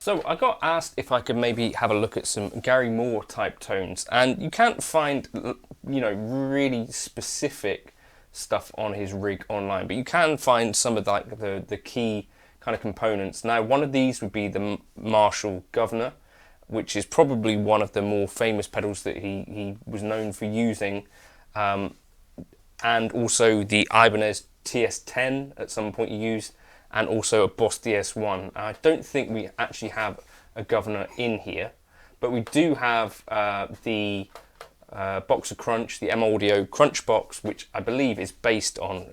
So I got asked if I could maybe have a look at some Gary Moore type tones, and you can't find, you know, really specific stuff on his rig online, but you can find some of like the key kind of components. Now, one of these would be the Marshall Governor, which is probably one of the more famous pedals that he was known for using, and also the Ibanez TS10 at some point he used, and also a Boss DS1. I don't think we actually have a Governor in here, but we do have the Boxer Crunch, the M Audio Crunch Box, which I believe is based on,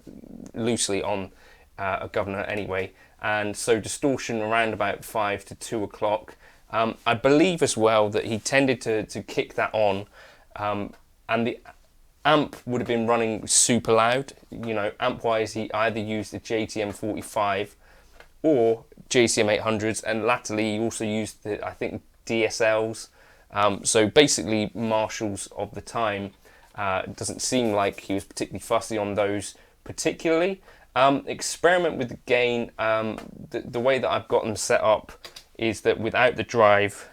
loosely on a Governor anyway, and so distortion around about 5 to 2 o'clock. I believe as well that he tended to kick that on, and the amp would have been running super loud. You know, amp wise, he either used the JTM 45 or JTM 800s, and latterly he also used the, I think, DSLs. So basically Marshalls of the time. It doesn't seem like he was particularly fussy on those particularly. Experiment with the gain. The way that I've got them set up is that without the drive,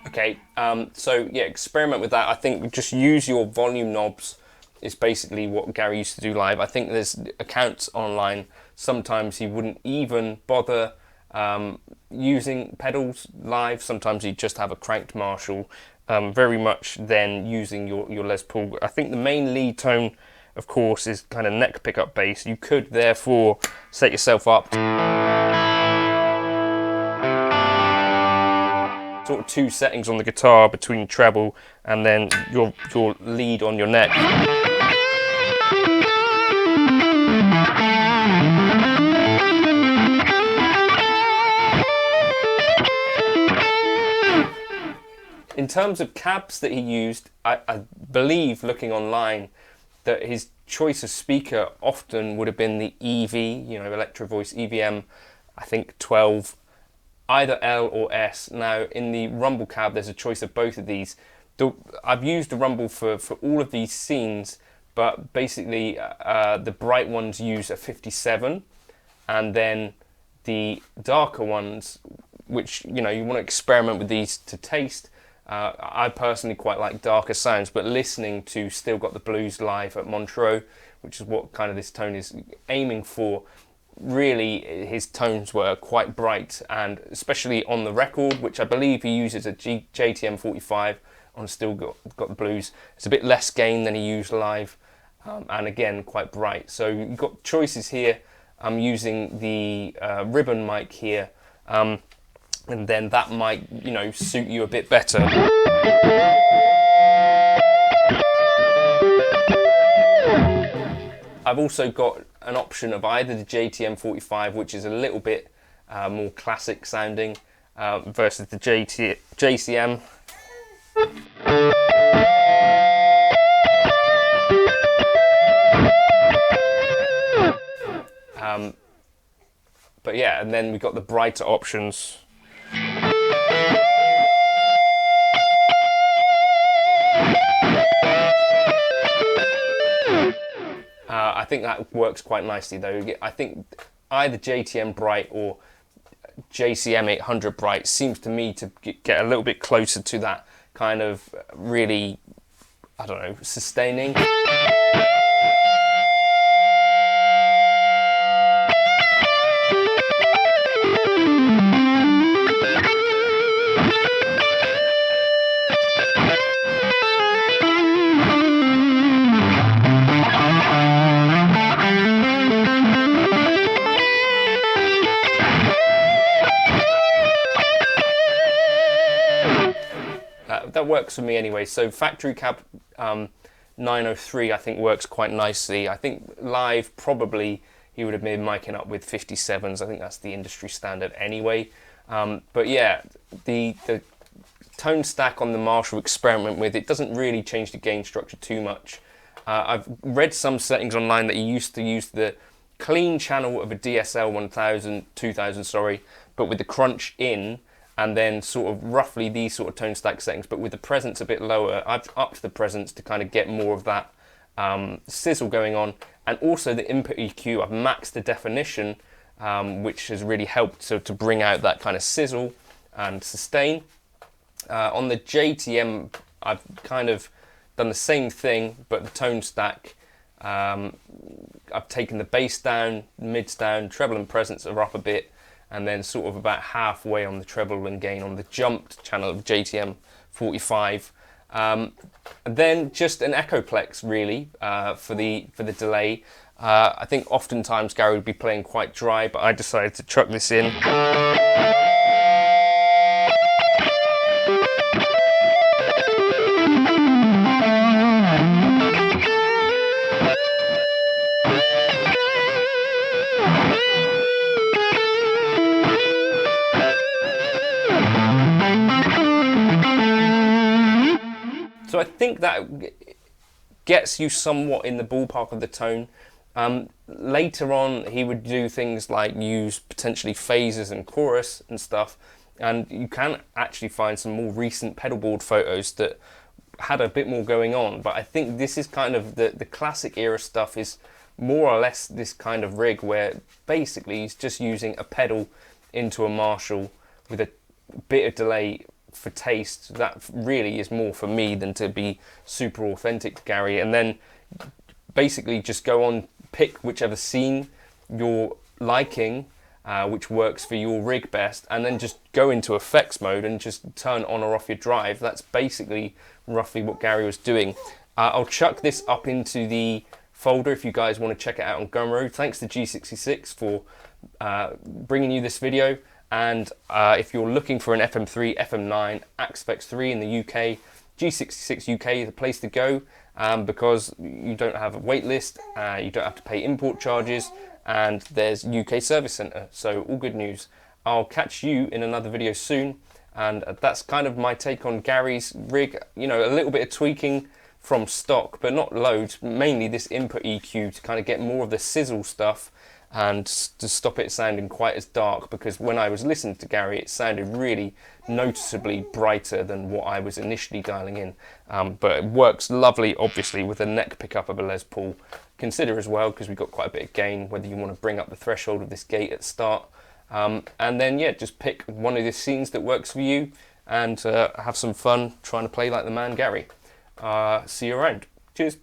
okay, so yeah, experiment with that. I think just use your volume knobs is basically what Gary used to do live. I think there's accounts online, sometimes he wouldn't even bother using pedals live. Sometimes he'd just have a cranked Marshall, very much then using your Les Paul. I think the main lead tone, of course, is kind of neck pickup bass. You could therefore set yourself up sort of two settings on the guitar between treble and then your lead on your neck. In terms of cabs that he used, I believe, looking online, that his choice of speaker often would have been the EV, you know, Electro Voice EVM, I think 12, either L or S. Now, in the Rumble cab, there's a choice of both of these. I've used the Rumble for all of these scenes, but basically the bright ones use a 57, and then the darker ones, which, you know, you want to experiment with these to taste. I personally quite like darker sounds, but listening to Still Got the Blues live at Montreux, which is what kind of this tone is aiming for, really his tones were quite bright, and especially on the record, which I believe he uses a JTM 45 on Still Got the Blues, it's a bit less gain than he used live, and again quite bright. So you've got choices here. I'm using the ribbon mic here, and then that might, you know, suit you a bit better. I've also got an option of either the JTM 45, which is a little bit more classic sounding, versus the JCM. But yeah, and then we've got the brighter options. I think that works quite nicely though. I think either JTM Bright or JCM 800 Bright seems to me to get a little bit closer to that kind of really, I don't know, sustaining. that works for me anyway. So factory cab 903 I think works quite nicely. I think live probably he would have been miking up with 57s. I think that's the industry standard anyway. But yeah, the tone stack on the Marshall experiment with it doesn't really change the gain structure too much. I've read some settings online that you used to use the clean channel of a DSL 2000, sorry, but with the crunch in, and then sort of roughly these sort of tone stack settings, but with the presence a bit lower. I've upped the presence to kind of get more of that sizzle going on, and also the input EQ, I've maxed the definition, which has really helped to bring out that kind of sizzle and sustain. On the JTM, I've kind of done the same thing, but the tone stack, I've taken the bass down, mids down, treble and presence are up a bit, and then sort of about halfway on the treble and gain on the jumped channel of JTM 45. And then just an echoplex really for the delay. I think oftentimes Gary would be playing quite dry, but I decided to chuck this in. So I think that gets you somewhat in the ballpark of the tone. Later on, he would do things like use potentially phases and chorus and stuff, and you can actually find some more recent pedalboard photos that had a bit more going on. But I think this is kind of the classic era stuff is more or less this kind of rig where basically he's just using a pedal into a Marshall with a bit of delay for taste. That really is more for me than to be super authentic to Gary. And then basically just go on, pick whichever scene you're liking, which works for your rig best, and then just go into effects mode and just turn on or off your drive. That's basically roughly what Gary was doing. I'll chuck this up into the folder if you guys want to check it out on Gumroad. Thanks to G66 for bringing you this video. And if you're looking for an FM3, FM9, Aspect 3 in the UK, G66 UK is the place to go, because you don't have a wait list, you don't have to pay import charges, and there's UK Service Centre, so all good news. I'll catch you in another video soon, and that's kind of my take on Gary's rig. You know, a little bit of tweaking from stock, but not loads, mainly this input EQ to kind of get more of the sizzle stuff, and to stop it sounding quite as dark, because when I was listening to Gary it sounded really noticeably brighter than what I was initially dialing in. But it works lovely obviously with the neck pickup of a Les Paul. Consider as well, because we've got quite a bit of gain, whether you want to bring up the threshold of this gate at the start. And then yeah, just pick one of the scenes that works for you and have some fun trying to play like the man Gary. See you around. Cheers.